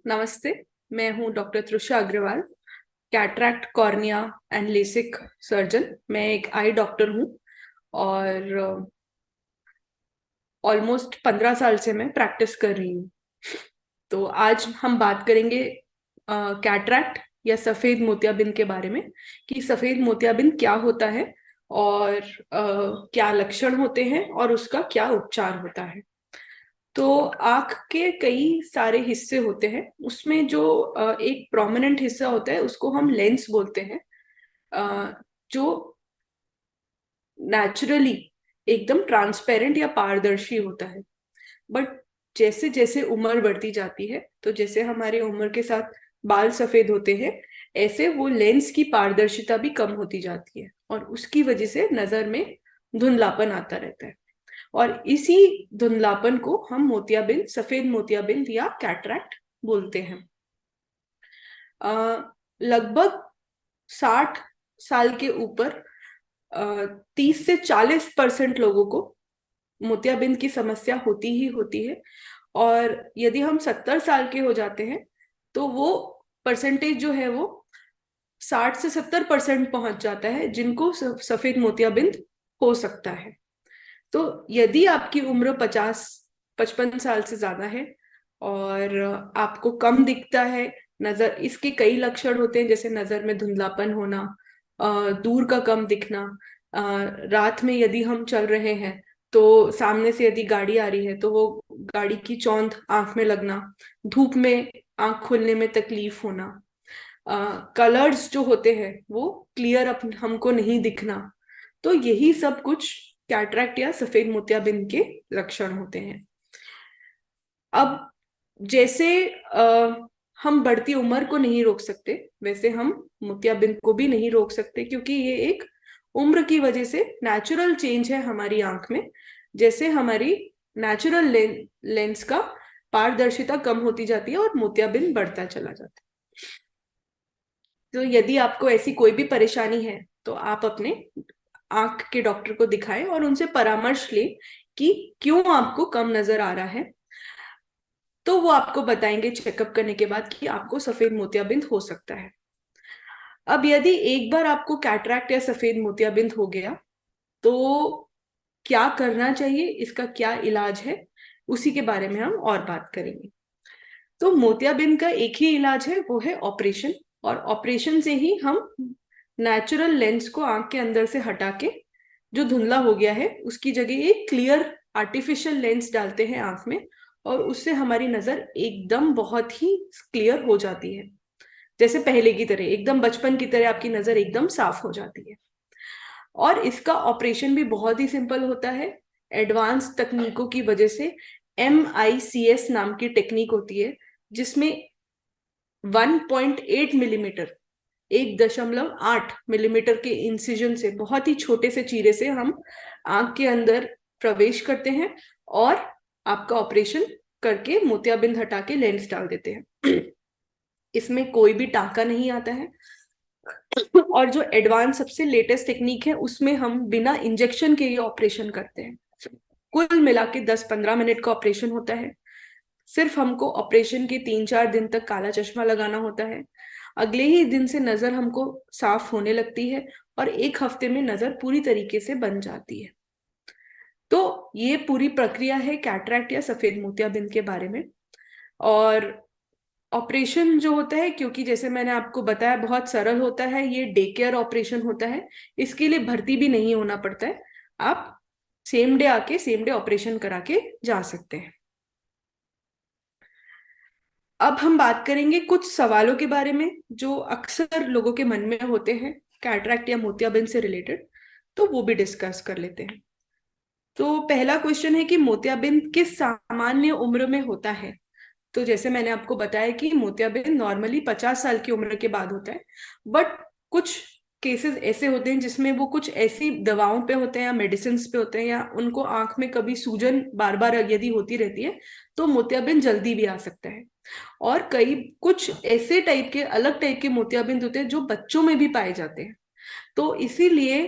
नमस्ते। मैं हूं doctor Trusha Agrawal, cataract cornea and LASIK surgeon. मैं एक आई डॉक्टर हूं और ऑलमोस्ट 15 साल से मैं प्रैक्टिस कर रही हूँ। तो आज हम बात करेंगे कैटरैक्ट या सफेद मोतियाबिंद के बारे में, कि सफेद मोतियाबिंद क्या होता है और क्या लक्षण होते हैं और उसका क्या उपचार होता है। तो आंख के कई सारे हिस्से होते हैं, उसमें जो एक प्रोमिनेंट हिस्सा होता है उसको हम लेंस बोलते हैं, जो नेचुरली एकदम ट्रांसपेरेंट या पारदर्शी होता है। बट जैसे जैसे उम्र बढ़ती जाती है, तो जैसे हमारे उम्र के साथ बाल सफेद होते हैं, ऐसे वो लेंस की पारदर्शिता भी कम होती जाती है और उसकी वजह से नजर में धुंधलापन आता रहता है। और इसी धुंधलापन को हम मोतियाबिंद, सफेद मोतियाबिंद या कैटरैक्ट बोलते हैं। लगभग 60 साल के ऊपर 30 से 40% लोगों को मोतियाबिंद की समस्या होती ही होती है। और यदि हम 70 साल के हो जाते हैं तो वो परसेंटेज जो है वो 60 से 70% पहुंच जाता है, जिनको सफेद मोतियाबिंद हो सकता है। तो यदि आपकी उम्र 50-55 साल से ज्यादा है और आपको कम दिखता है, नजर, इसके कई लक्षण होते हैं, जैसे नजर में धुंधलापन होना, दूर का कम दिखना, रात में यदि हम चल रहे हैं तो सामने से यदि गाड़ी आ रही है तो वो गाड़ी की चौंध आंख में लगना, धूप में आंख खोलने में तकलीफ होना, कलर्स जो होते हैं वो क्लियर हमको नहीं दिखना। तो यही सब कुछ कैटरैक्ट या सफेद मोतियाबिंद के लक्षण होते हैं। अब जैसे हम बढ़ती उम्र को नहीं रोक सकते, वैसे हम मोतियाबिंद को भी नहीं रोक सकते, क्योंकि ये एक उम्र की वजह से नेचुरल चेंज है हमारी आंख में। जैसे हमारी नेचुरल लेंस का पारदर्शिता कम होती जाती है और मोतियाबिंद बढ़ता चला जाता है। तो यदि आपको ऐसी कोई भी परेशानी है तो आप अपने आंख के डॉक्टर को दिखाएं और उनसे परामर्श लें कि क्यों आपको कम नजर आ रहा है। तो वो आपको बताएंगे चेकअप करने के बाद कि आपको सफेद मोतियाबिंद हो सकता है। अब यदि एक बार आपको कैटरैक्ट या सफेद मोतियाबिंद हो गया तो क्या करना चाहिए, इसका क्या इलाज है, उसी के बारे में हम और बात करेंगे। तो मोतियाबिंद का एक ही इलाज है, वो है ऑपरेशन। और ऑपरेशन से ही हम नेचुरल लेंस को आंख के अंदर से हटा के, जो धुंधला हो गया है उसकी जगह एक क्लियर आर्टिफिशियल लेंस डालते हैं आंख में, और उससे हमारी नजर एकदम बहुत ही क्लियर हो जाती है, जैसे पहले की तरह, एकदम बचपन की तरह आपकी नजर एकदम साफ हो जाती है। और इसका ऑपरेशन भी बहुत ही सिंपल होता है। एडवांस तकनीकों की वजह से MICS नाम की टेक्निक होती है, जिसमें 1.8 मिलीमीटर, 1.8 मिलीमीटर के इंसिजन से, बहुत ही छोटे से चीरे से हम आंख के अंदर प्रवेश करते हैं और आपका ऑपरेशन करके मोतियाबिंद हटा के लेंस डाल देते हैं। इसमें कोई भी टांका नहीं आता है। और जो एडवांस सबसे लेटेस्ट टेक्निक है उसमें हम बिना इंजेक्शन के ये ऑपरेशन करते हैं। कुल मिला के 10-15 मिनट का ऑपरेशन होता है। सिर्फ हमको ऑपरेशन के 3-4 दिन तक काला चश्मा लगाना होता है। अगले ही दिन से नजर हमको साफ होने लगती है और एक हफ्ते में नजर पूरी तरीके से बन जाती है। तो ये पूरी प्रक्रिया है कैटरैक्ट या सफेद मोतियाबिंद के बारे में। और ऑपरेशन जो होता है, क्योंकि जैसे मैंने आपको बताया बहुत सरल होता है, ये डे केयर ऑपरेशन होता है, इसके लिए भर्ती भी नहीं होना पड़ता है। आप सेम डे आके सेम डे ऑपरेशन करा के जा सकते हैं। अब हम बात करेंगे कुछ सवालों के बारे में जो अक्सर लोगों के मन में होते हैं कैटरैक्ट या मोतियाबिंद से रिलेटेड, तो वो भी डिस्कस कर लेते हैं। तो पहला क्वेश्चन है कि मोतियाबिंद किस सामान्य उम्र में होता है। तो जैसे मैंने आपको बताया कि मोतियाबिंद नॉर्मली 50 साल की उम्र के बाद होता है, बट कुछ केसेस ऐसे होते हैं जिसमें वो कुछ ऐसी दवाओं पे होते हैं या मेडिसिन पे होते हैं, या उनको आंख में कभी सूजन बार बार यदि होती रहती है तो मोतियाबिंद जल्दी भी आ सकता है। और कई कुछ ऐसे टाइप के, अलग टाइप के मोतियाबिंद होते हैं जो बच्चों में भी पाए जाते हैं। तो इसीलिए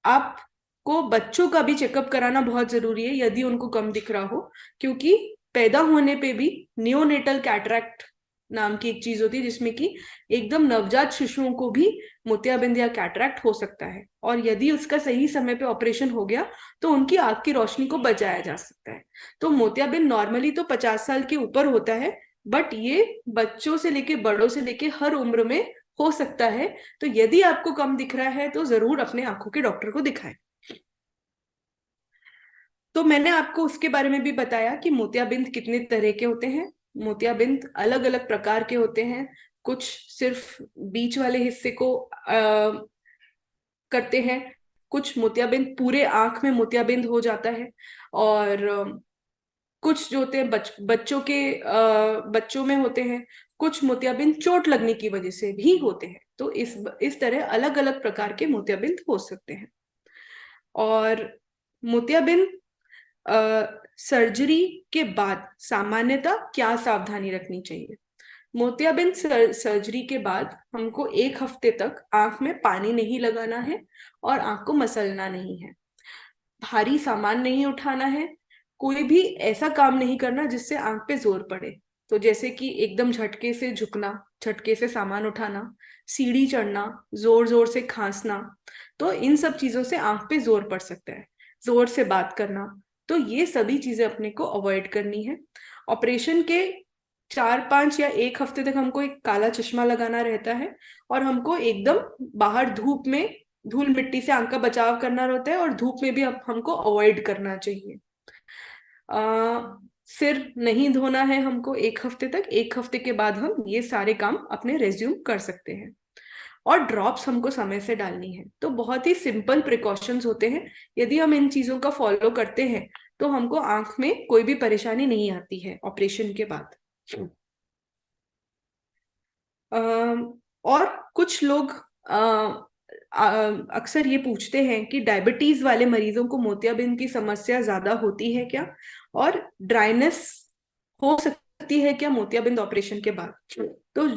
आपको बच्चों का भी चेकअप कराना बहुत जरूरी है यदि उनको कम दिख रहा हो, क्योंकि पैदा होने पे भी नियोनेटल कैटरैक्ट नाम की एक चीज होती है जिसमें कि एकदम नवजात शिशुओं को भी मोतियाबिंद या कैटरैक्ट हो सकता है, और यदि उसका सही समय पे ऑपरेशन हो गया तो उनकी आंख की रोशनी को बचाया जा सकता है। तो मोतियाबिंद नॉर्मली तो 50 साल के ऊपर होता है, बट ये बच्चों से लेके बड़ों से लेके हर उम्र में हो सकता है। तो यदि आपको कम दिख रहा है तो जरूर अपने आंखों के डॉक्टर को दिखाएं। तो मैंने आपको उसके बारे में भी बताया कि मोतियाबिंद कितने तरह के होते हैं। मोतियाबिंद अलग अलग प्रकार के होते हैं। कुछ सिर्फ बीच वाले हिस्से को करते हैं, कुछ मोतियाबिंद पूरे आंख में मोतियाबिंद हो जाता है, और कुछ जो होते हैं बच्चों के बच्चों में होते हैं। कुछ मोतियाबिंद चोट लगने की वजह से भी होते हैं। तो इस तरह अलग अलग प्रकार के मोतियाबिंद हो सकते हैं। और मोतियाबिंद सर्जरी के बाद सामान्यतः क्या सावधानी रखनी चाहिए? मोतियाबिंद सर्जरी के बाद हमको 1 हफ्ते तक आंख में पानी नहीं लगाना है और आंख को मसलना नहीं है। भारी सामान नहीं उठाना है। कोई भी ऐसा काम नहीं करना जिससे आंख पे जोर पड़े। तो जैसे कि एकदम झटके से झुकना, झटके से सामान उठाना, सीढ़ी चढ़ना, जोर जोर से खांसना, तो इन सब चीजों से आंख पे जोर पड़ सकता है। जोर से बात करना, तो ये सभी चीजें अपने को अवॉइड करनी है। ऑपरेशन के 4-5 या 1 हफ्ते तक हमको एक काला चश्मा लगाना रहता है, और हमको एकदम बाहर धूप में धूल मिट्टी से आंख का बचाव करना रहता है, और धूप में भी अब हमको अवॉइड करना चाहिए। सिर नहीं धोना है हमको 1 हफ्ते तक। 1 हफ्ते के बाद हम ये सारे काम अपने रेज्यूम कर सकते हैं। और ड्रॉप्स हमको समय से डालनी है। तो बहुत ही सिंपल प्रिकॉशंस होते हैं। यदि हम इन चीजों का फॉलो करते हैं तो हमको आंख में कोई भी परेशानी नहीं आती है ऑपरेशन के बाद। और कुछ लोग अक्सर ये पूछते हैं कि डायबिटीज वाले मरीजों को मोतियाबिंद की समस्या ज्यादा होती है क्या, और ड्राइनेस हो सकती है क्या मोतियाबिंद ऑपरेशन के बाद? तो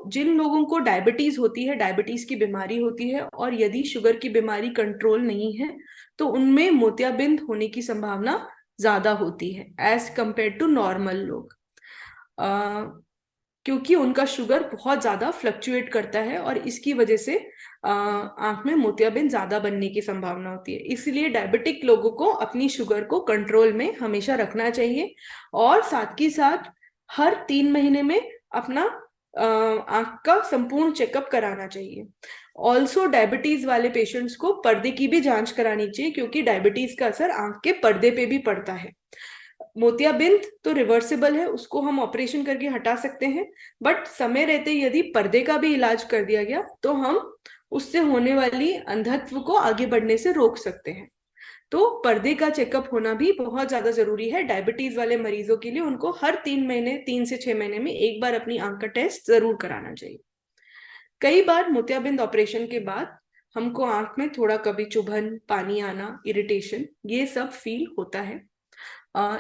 जिन लोगों को डायबिटीज होती है, डायबिटीज की बीमारी होती है, और यदि शुगर की बीमारी कंट्रोल नहीं है, तो उनमें मोतियाबिंद होने की संभावना ज्यादा होती है एज कंपेयर टू नॉर्मल लोग। क्योंकि उनका शुगर बहुत ज्यादा फ्लक्चुएट करता है, और इसकी वजह से आंख में मोतियाबिंद ज्यादा बनने की संभावना होती है। इसलिए डायबिटिक लोगों को अपनी शुगर को कंट्रोल में हमेशा रखना चाहिए, और साथ ही साथ हर 3 महीने में अपना आंख का संपूर्ण चेकअप कराना चाहिए। ऑल्सो डायबिटीज वाले पेशेंट्स को पर्दे की भी जांच करानी चाहिए, क्योंकि डायबिटीज का असर आंख के पर्दे पे भी पड़ता है। मोतियाबिंद तो रिवर्सिबल है, उसको हम ऑपरेशन करके हटा सकते हैं, बट समय रहते यदि पर्दे का भी इलाज कर दिया गया तो हम उससे होने वाली अंधत्व को आगे बढ़ने से रोक सकते हैं। तो पर्दे का चेकअप होना भी बहुत ज्यादा जरूरी है डायबिटीज वाले मरीजों के लिए। उनको हर 3 महीने, 3 से 6 महीने में एक बार अपनी आंख का टेस्ट जरूर कराना चाहिए। कई बार मोतियाबिंद ऑपरेशन के बाद हमको आंख में थोड़ा कभी चुभन, पानी आना, इरिटेशन, ये सब फील होता है।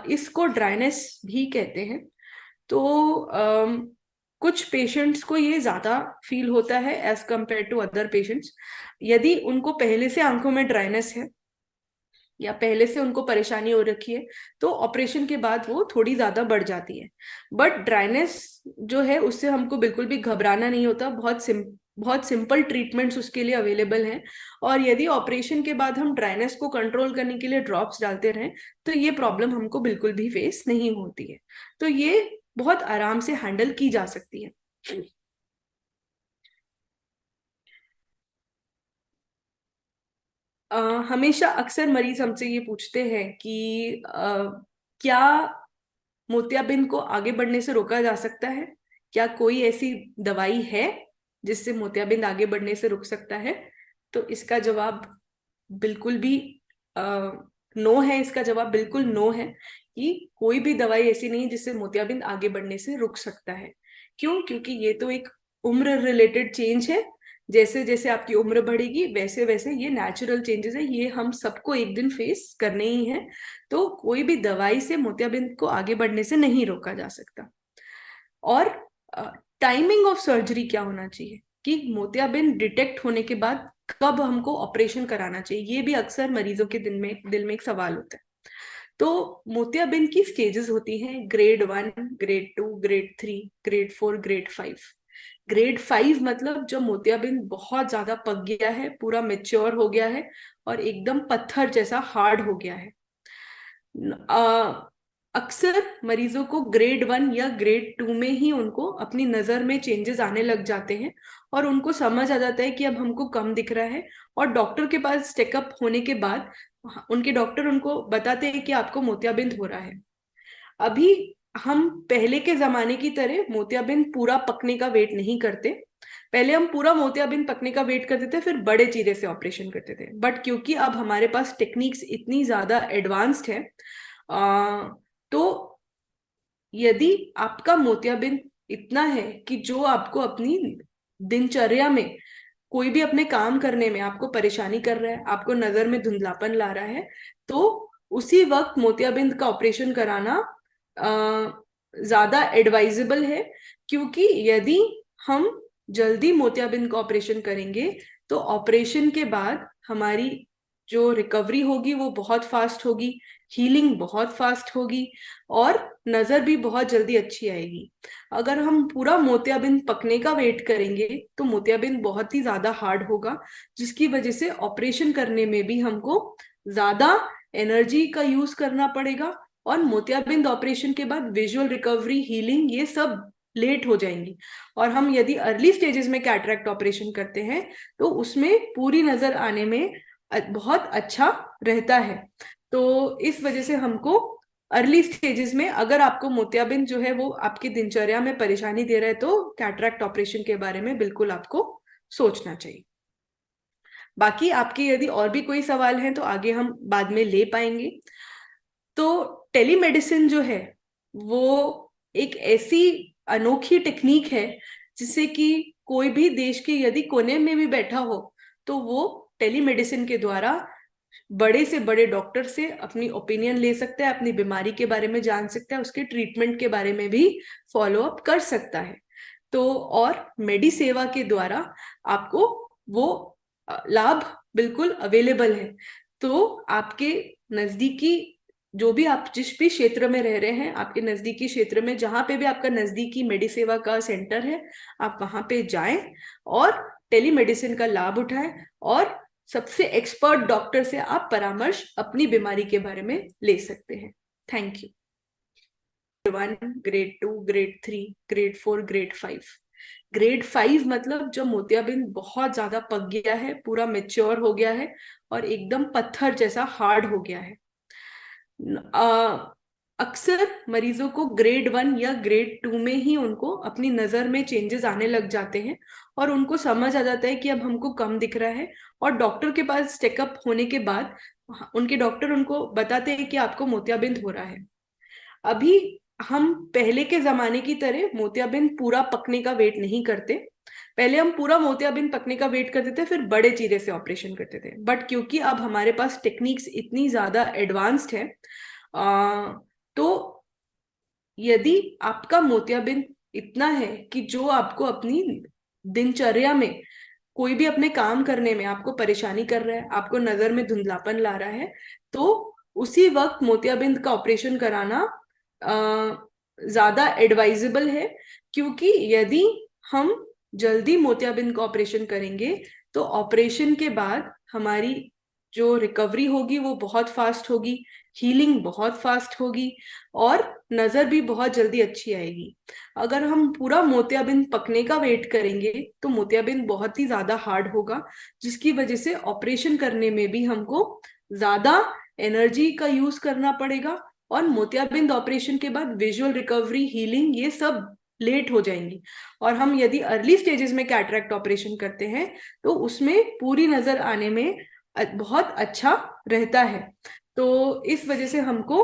इसको ड्राइनेस भी कहते हैं। तो कुछ पेशेंट्स को ये ज्यादा फील होता है as compare to other patients. यदि उनको पहले से आंखों में ड्राइनेस है या पहले से उनको परेशानी हो रखी है तो ऑपरेशन के बाद वो थोड़ी ज्यादा बढ़ जाती है। बट ड्राइनेस जो है उससे हमको बिल्कुल भी घबराना नहीं होता। बहुत सिंपल ट्रीटमेंट्स उसके लिए अवेलेबल हैं। और यदि ऑपरेशन के बाद हम ड्राइनेस को कंट्रोल करने के लिए ड्रॉप्स डालते रहें तो ये प्रॉब्लम हमको बिल्कुल भी फेस नहीं होती है। तो ये बहुत आराम से हैंडल की जा सकती है। हमेशा अक्सर मरीज हमसे ये पूछते हैं कि क्या मोतियाबिंद को आगे बढ़ने से रोका जा सकता है? क्या कोई ऐसी दवाई है जिससे मोतियाबिंद आगे बढ़ने से रुक सकता है? तो इसका जवाब बिल्कुल भी नो है। इसका जवाब बिल्कुल नो है कि कोई भी दवाई ऐसी नहीं जिससे मोतियाबिंद आगे बढ़ने से रुक सकता है। क्यों? क्योंकि ये तो एक उम्र रिलेटेड चेंज है। जैसे जैसे आपकी उम्र बढ़ेगी वैसे वैसे ये नेचुरल चेंजेस है, ये हम सबको एक दिन फेस करने ही है। तो कोई भी दवाई से मोतियाबिंद को आगे बढ़ने से नहीं रोका जा सकता। और टाइमिंग ऑफ सर्जरी क्या होना चाहिए, कि मोतियाबिंद डिटेक्ट होने के बाद कब हमको ऑपरेशन कराना चाहिए, ये भी अक्सर मरीजों के दिल में एक सवाल होता है। तो मोतियाबिंद की स्टेजेस होती हैं, grade 1, grade 2, grade 3, grade 4, grade 5। Grade 5 मतलब जब मोतियाबिंद बहुत ज्यादा पक गया है, पूरा मेच्योर हो गया है और एकदम पत्थर जैसा हार्ड हो गया है। अ, अक्सर मरीजों को ग्रेड 1 या ग्रेड 2 में ही उनको अपनी नजर में चेंजेस आने लग जाते हैं और उनको समझ आ जाता है कि अब हमको कम दिख रहा है। और डॉक्टर के पास चेकअप होने के बाद उनके डॉक्टर उनको बताते हैं कि आपको मोतियाबिंद हो रहा है। अभी हम पहले के जमाने की तरह मोतियाबिंद पूरा पकने का वेट नहीं करते। पहले हम पूरा मोतियाबिंद पकने का वेट करते थे, फिर बड़े चीरे से ऑपरेशन करते थे। बट क्योंकि अब हमारे पास टेक्निक्स इतनी ज्यादा एडवांस्ड है, तो यदि आपका मोतियाबिंद इतना है कि जो आपको अपनी दिनचर्या में कोई भी अपने काम करने में आपको परेशानी कर रहा है, आपको नजर में धुंधलापन ला रहा है, तो उसी वक्त मोतियाबिंद का ऑपरेशन कराना ज्यादा एडवाइजेबल है। क्योंकि यदि हम जल्दी मोतियाबिंद का ऑपरेशन करेंगे तो ऑपरेशन के बाद हमारी जो रिकवरी होगी वो बहुत फास्ट होगी, हीलिंग बहुत फास्ट होगी और नजर भी बहुत जल्दी अच्छी आएगी। अगर हम पूरा मोतियाबिंद पकने का वेट करेंगे तो मोतियाबिंद बहुत ही ज्यादा हार्ड होगा, जिसकी वजह से ऑपरेशन करने में भी हमको ज्यादा एनर्जी का यूज करना पड़ेगा और मोतियाबिंद ऑपरेशन के बाद विजुअल रिकवरी, हीलिंग ये सब लेट हो जाएंगी। और हम यदि अर्ली स्टेजेस में कैटरैक्ट ऑपरेशन करते हैं तो उसमें पूरी नजर आने में बहुत अच्छा रहता है। तो इस वजह से हमको अर्ली स्टेजेस में, अगर आपको मोतियाबिंद जो है वो आपकी दिनचर्या में परेशानी दे रहा है, तो कैटरैक्ट ऑपरेशन के बारे में बिल्कुल आपको सोचना चाहिए। बाकी आपके यदि और भी कोई सवाल हैं तो आगे हम बाद में ले पाएंगे। तो टेलीमेडिसिन जो है वो एक ऐसी अनोखी टेक्निक है जिससे कि कोई भी देश के यदि कोने में भी बैठा हो तो वो टेलीमेडिसिन के द्वारा बड़े से बड़े डॉक्टर से अपनी ओपिनियन ले सकता है, अपनी बीमारी के बारे में जान सकता है, उसके ट्रीटमेंट के बारे में भी फॉलो अप कर सकता है। तो और मेडी सेवा के द्वारा आपको वो लाभ बिल्कुल अवेलेबल है। तो आपके नजदीकी, जो भी आप जिस भी क्षेत्र में रह रहे हैं, आपके नजदीकी क्षेत्र में जहां पे भी आपका नजदीकी मेडी सेवा का सेंटर है, आप वहां पे जाएं और टेलीमेडिसिन का लाभ उठाएं और सबसे एक्सपर्ट डॉक्टर से आप परामर्श अपनी बीमारी के बारे में ले सकते हैं। Thank you. Grade 1, grade 2, grade 3, grade 4, grade 5। Grade 5 मतलब जब मोतियाबिंद बहुत ज्यादा पक गया है, पूरा मेच्योर हो गया है और एकदम पत्थर जैसा हार्ड हो गया है। अक्सर मरीजों को ग्रेड 1 या ग्रेड 2 में ही उनको अपनी नजर में चेंजेस आने लग जाते हैं और उनको समझ आ जाता है कि अब हमको कम दिख रहा है। और डॉक्टर के पास चेकअप होने के बाद उनके डॉक्टर उनको बताते हैं कि आपको मोतियाबिंद हो रहा है। अभी हम पहले के जमाने की तरह मोतियाबिंद पूरा पकने का वेट नहीं करते। पहले हम पूरा मोतियाबिंद पकने का वेट करते थे, फिर बड़े चीरे से ऑपरेशन करते थे। बट क्योंकि अब हमारे पास टेक्निक्स इतनी ज्यादा एडवांस्ड है, तो यदि आपका मोतियाबिंद इतना है कि जो आपको अपनी दिनचर्या में कोई भी अपने काम करने में आपको परेशानी कर रहा है, आपको नजर में धुंधलापन ला रहा है, तो उसी वक्त मोतियाबिंद का ऑपरेशन कराना ज्यादा एडवाइजेबल है। क्योंकि यदि हम जल्दी मोतियाबिंद का ऑपरेशन करेंगे तो ऑपरेशन के बाद हमारी जो रिकवरी होगी वो बहुत फास्ट होगी, हीलिंग बहुत फास्ट होगी और नजर भी बहुत जल्दी अच्छी आएगी। अगर हम पूरा मोतियाबिंद पकने का वेट करेंगे तो मोतियाबिंद बहुत ही ज्यादा हार्ड होगा, जिसकी वजह से ऑपरेशन करने में भी हमको ज्यादा एनर्जी का यूज करना पड़ेगा और मोतियाबिंद ऑपरेशन के बाद विजुअल रिकवरी, हीलिंग ये सब लेट हो जाएंगी। और हम यदि अर्ली स्टेजेस में कैटरैक्ट ऑपरेशन करते हैं तो उसमें पूरी नजर आने में बहुत अच्छा रहता है। तो इस वजह से हमको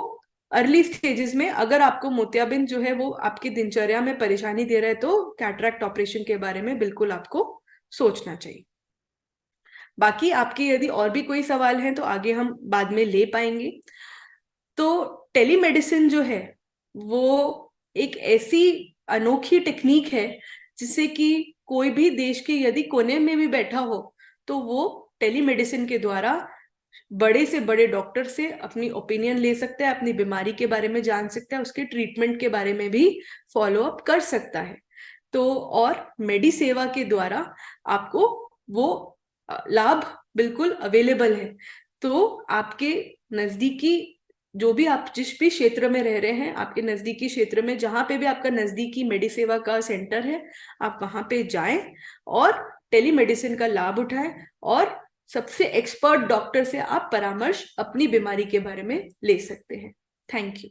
अर्ली स्टेजेस में, अगर आपको मोतियाबिंद जो है वो आपकी दिनचर्या में परेशानी दे रहा है, तो कैटरैक्ट ऑपरेशन के बारे में बिल्कुल आपको सोचना चाहिए। बाकी आपके यदि और भी कोई सवाल हैं तो आगे हम बाद में ले पाएंगे। तो टेलीमेडिसिन जो है वो एक ऐसी अनोखी टेक्निक है जिससे कि कोई भी देश के यदि कोने में भी बैठा हो तो वो टेलीमेडिसिन के द्वारा बड़े से बड़े डॉक्टर से अपनी ओपिनियन ले सकता है, अपनी बीमारी के बारे में जान सकता है, उसके ट्रीटमेंट के बारे में भी फॉलो अप कर सकता है। तो और मेडी सेवा के द्वारा आपको वो लाभ बिल्कुल अवेलेबल है। तो आपके नजदीकी, जो भी आप जिस भी क्षेत्र में रह रहे हैं, आपके नजदीकी क्षेत्र में जहां पे भी आपका नजदीकी मेडी सेवा का सेंटर है, आप वहां पे जाएं और टेलीमेडिसिन का लाभ उठाएं और सबसे एक्सपर्ट डॉक्टर से आप परामर्श अपनी बीमारी के बारे में ले सकते हैं। Thank you.